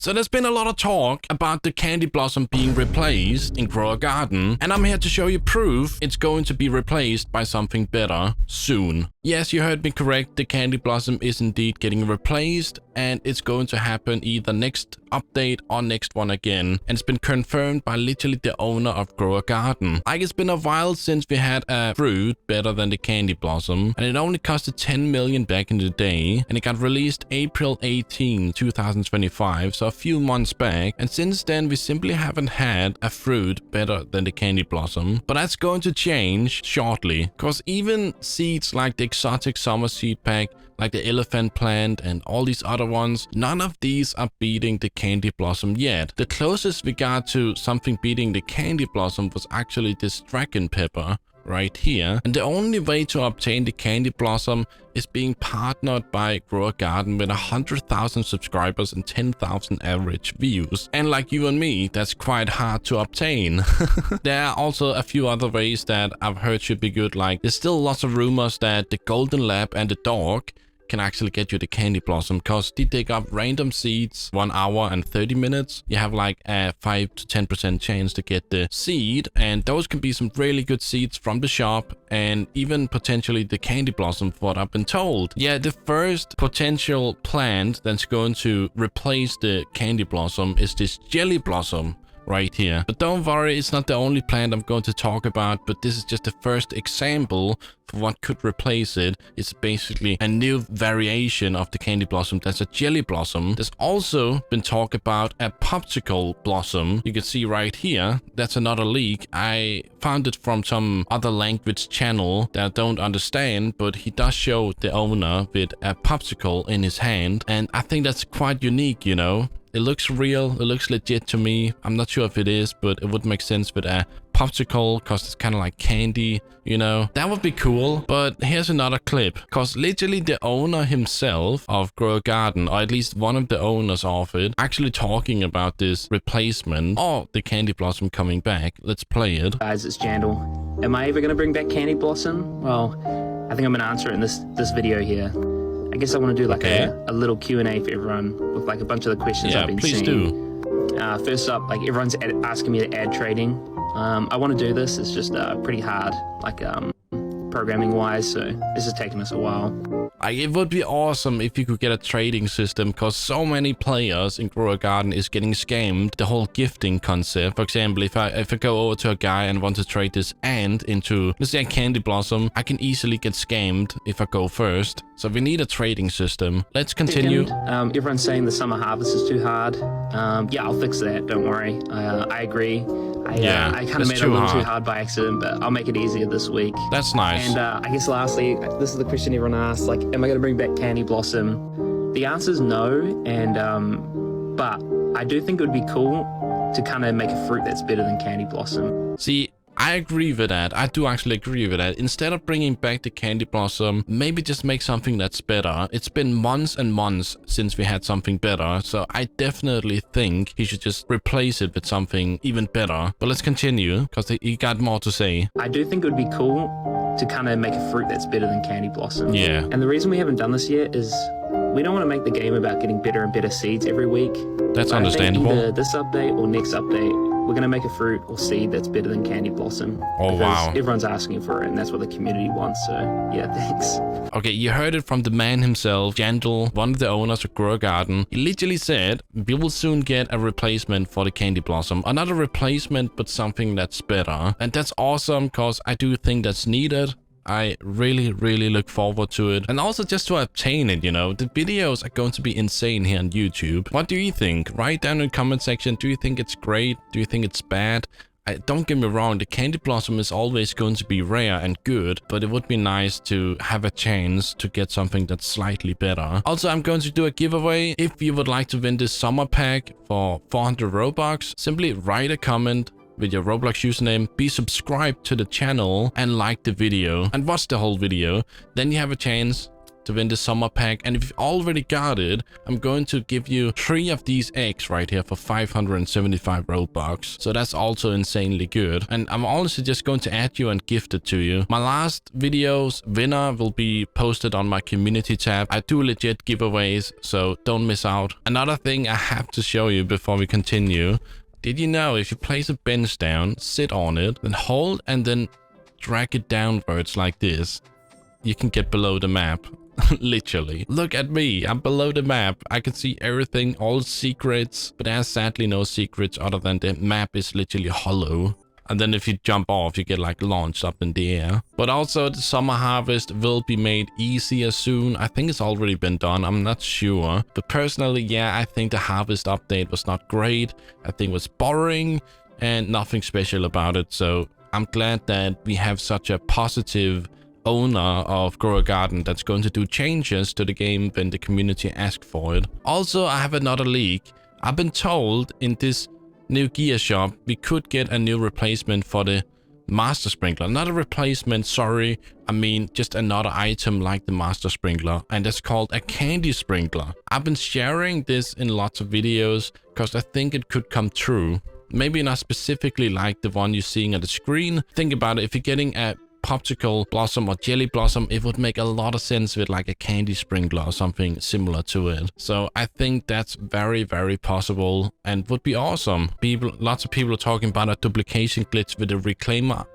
So there's been a lot of talk about the candy blossom being replaced in Grow a Garden, and I'm here to show you proof it's going to be replaced by something better soon. Yes, you heard me correct, the candy blossom is indeed getting replaced, and it's going to happen either next update or next one again, and it's been confirmed by literally the owner of Grow a Garden. Like, it's been a while since we had a fruit better than the candy blossom, and it only costed 10 million back in the day, and it got released April 18, 2025, so a few months back, and since then we simply haven't had a fruit better than the candy blossom. But that's going to change shortly, because even seeds like the exotic summer seed pack, like the elephant plant and all these other ones, none of these are beating the candy blossom yet. The closest we got to something beating the candy blossom was actually this dragon pepper right here, and the only way to obtain the candy blossom is being partnered by Grow a Garden with 100,000 subscribers and 10,000 average views. And like you and me, that's quite hard to obtain. There are also a few other ways that I've heard should be good, like there's still lots of rumors that the golden lab and the dog can actually get you the candy blossom, because they dig up random seeds 1 hour and 30 minutes. You have like a 5 to 10% chance to get the seed, and those can be some really good seeds from the shop, and even potentially the candy blossom, for what I've been told. Yeah, the first potential plant that's going to replace the candy blossom is this jelly blossom right here. But don't worry, it's not the only plant I'm going to talk about, but this is just the first example for what could replace it. It's basically a new variation of the candy blossom. That's a jelly blossom. There's also been talk about a popsicle blossom. You can see right here, that's another leak. I found it from some other language channel that I don't understand, but he does show the owner with a popsicle in his hand, and I think that's quite unique, you know. It looks real, it looks legit to me. I'm not sure if it is, but it would make sense with a popsicle, because it's kind of like candy, you know. That would be cool. But here's another clip, because literally the owner himself of Grow a Garden, or at least one of the owners of it, actually talking about this replacement or the candy blossom coming back. Let's play it. Guys, it's Jandel. Am I ever going to bring back candy blossom? Well, I think I'm going to answer it in this video here. I guess I want to do like a little Q&A for everyone with like a bunch of the questions I've been seeing. Do. First up, like everyone's asking me to add trading. I want to do this. It's just pretty hard, like programming wise, so this has taken us a while. It would be awesome if you could get a trading system, because so many players in Grow a Garden is getting scammed. The whole gifting concept. For example, if I go over to a guy and want to trade this ant into, let's say, a candy blossom, I can easily get scammed if I go first. So we need a trading system. Let's continue. Second, everyone's saying the summer harvest is too hard. Yeah, I'll fix that. Don't worry. I agree. I kind of made it a little too hard by accident, but I'll make it easier this week. That's nice. And I guess lastly, this is the question everyone asks, like, am I going to bring back candy blossom? The answer is no, and but I do think it would be cool to kind of make a fruit that's better than candy blossom. See, I agree with that. I do actually agree with that. Instead of bringing back the candy blossom, maybe just make something that's better. It's been months and months since we had something better, so I definitely think he should just replace it with something even better. But let's continue, because he got more to say. I do think it would be cool to kind of make a fruit that's better than candy blossom. Yeah. And the reason we haven't done this yet is we don't want to make the game about getting better and better seeds every week. That's but understandable. I think either this update or next update, we're going to make a fruit or seed that's better than candy blossom. Oh, wow. Everyone's asking for it, and that's what the community wants, so yeah, thanks. Okay, you heard it from the man himself, Jandel, one of the owners of Grow a Garden. He literally said, we will soon get a replacement for the candy blossom. Another replacement, but something that's better. And that's awesome, because I do think that's needed. I really look forward to it, and also just to obtain it, you know. The videos are going to be insane here on YouTube. What do you think? Write down in the comment section. Do you think it's great? Do you think it's bad? Don't get me wrong, the candy blossom is always going to be rare and good, but it would be nice to have a chance to get something that's slightly better. Also, I'm going to do a giveaway. If you would like to win this summer pack for 400 Robux, simply write a comment with your Roblox username, be subscribed to the channel, and like the video and watch the whole video. Then you have a chance to win the summer pack. And if you've already got it, I'm going to give you 3 of these eggs right here for 575 Robux. So that's also insanely good. And I'm honestly just going to add you and gift it to you. My last video's winner will be posted on my community tab. I do legit giveaways, so don't miss out. Another thing I have to show you before we continue. Did you know if you place a bench down, sit on it, then hold and then drag it downwards like this, you can get below the map. Literally. Look at me. I'm below the map. I can see everything, all secrets, but there's sadly no secrets other than the map is literally hollow. And then if you jump off, you get like launched up in the air. But also the summer harvest will be made easier soon. I think it's already been done. I'm not sure. But personally, yeah, I think the harvest update was not great. I think it was boring and nothing special about it. So I'm glad that we have such a positive owner of Grow a Garden that's going to do changes to the game when the community asks for it. Also, I have another leak. I've been told in this new gear shop we could get a new replacement for the master sprinkler. Not a replacement, sorry. I mean just another item like the master sprinkler, and it's called a candy sprinkler. I've been sharing this in lots of videos because I think it could come true. Maybe not specifically like the one you're seeing on the screen. Think about it. If you're getting a popsicle blossom or jelly blossom, it would make a lot of sense with like a candy sprinkler or something similar to it. So I think that's very, very possible and would be awesome. Lots of people are talking about a duplication glitch with the reclaimer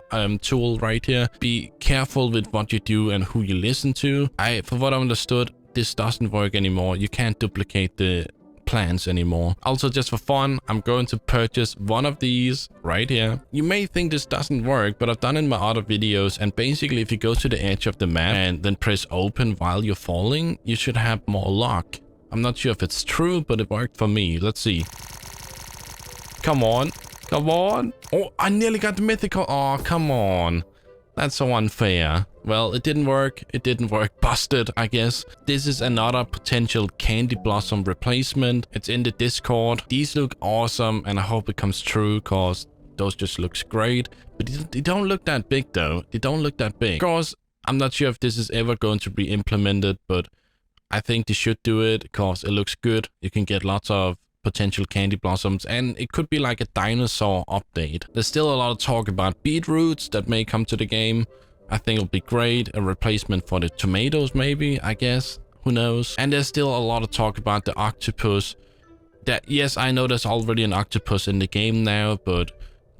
tool right here. Be careful with what you do and who you listen to. For what I understood, this doesn't work anymore. You can't duplicate the plans anymore. Also, just for fun, I'm going to purchase one of these right here. You may think this doesn't work, but I've done it in my other videos, and basically if you go to the edge of the map and then press open while you're falling, you should have more luck. I'm not sure if it's true, but it worked for me. Let's see. Come on. Come on. Oh, I nearly got the mythical. Oh, come on. That's so unfair. Well, it didn't work. It didn't work. Busted, I guess. This is another potential candy blossom replacement. It's in the Discord. These look awesome, and I hope it comes true because those just looks great. But they don't look that big though. They don't look that big. Of course, I'm not sure if this is ever going to be implemented, but I think they should do it because it looks good. You can get lots of potential candy blossoms, and it could be like a dinosaur update. There's still a lot of talk about beetroots that may come to the game. I think it'll be great. A replacement for the tomatoes, maybe, I guess. Who knows? And there's still a lot of talk about the octopus. Yes, I know there's already an octopus in the game now, but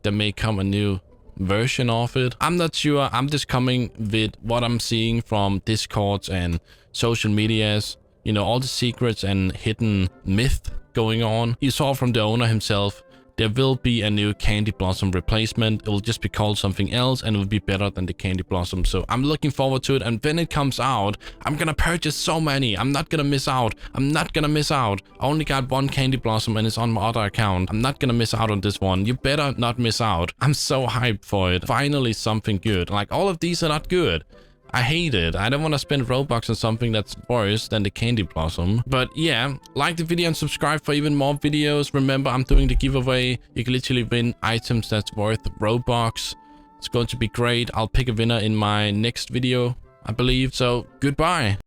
there may come a new version of it. I'm not sure. I'm just coming with what I'm seeing from Discords and social medias. You know, all the secrets and hidden myth going on. You saw from the owner himself, there will be a new candy blossom replacement. It will just be called something else and it will be better than the candy blossom. So I'm looking forward to it, and when it comes out, I'm gonna purchase so many. I'm not gonna miss out. I'm not gonna miss out. I only got one candy blossom and it's on my other account. I'm not gonna miss out on this one. You better not miss out. I'm so hyped for it. Finally something good. Like, all of these are not good. I hate it. I don't want to spend Robux on something that's worse than the candy blossom. But yeah, like the video and subscribe for even more videos. Remember, I'm doing the giveaway. You can literally win items that's worth Robux. It's going to be great. I'll pick a winner in my next video, I believe. So goodbye.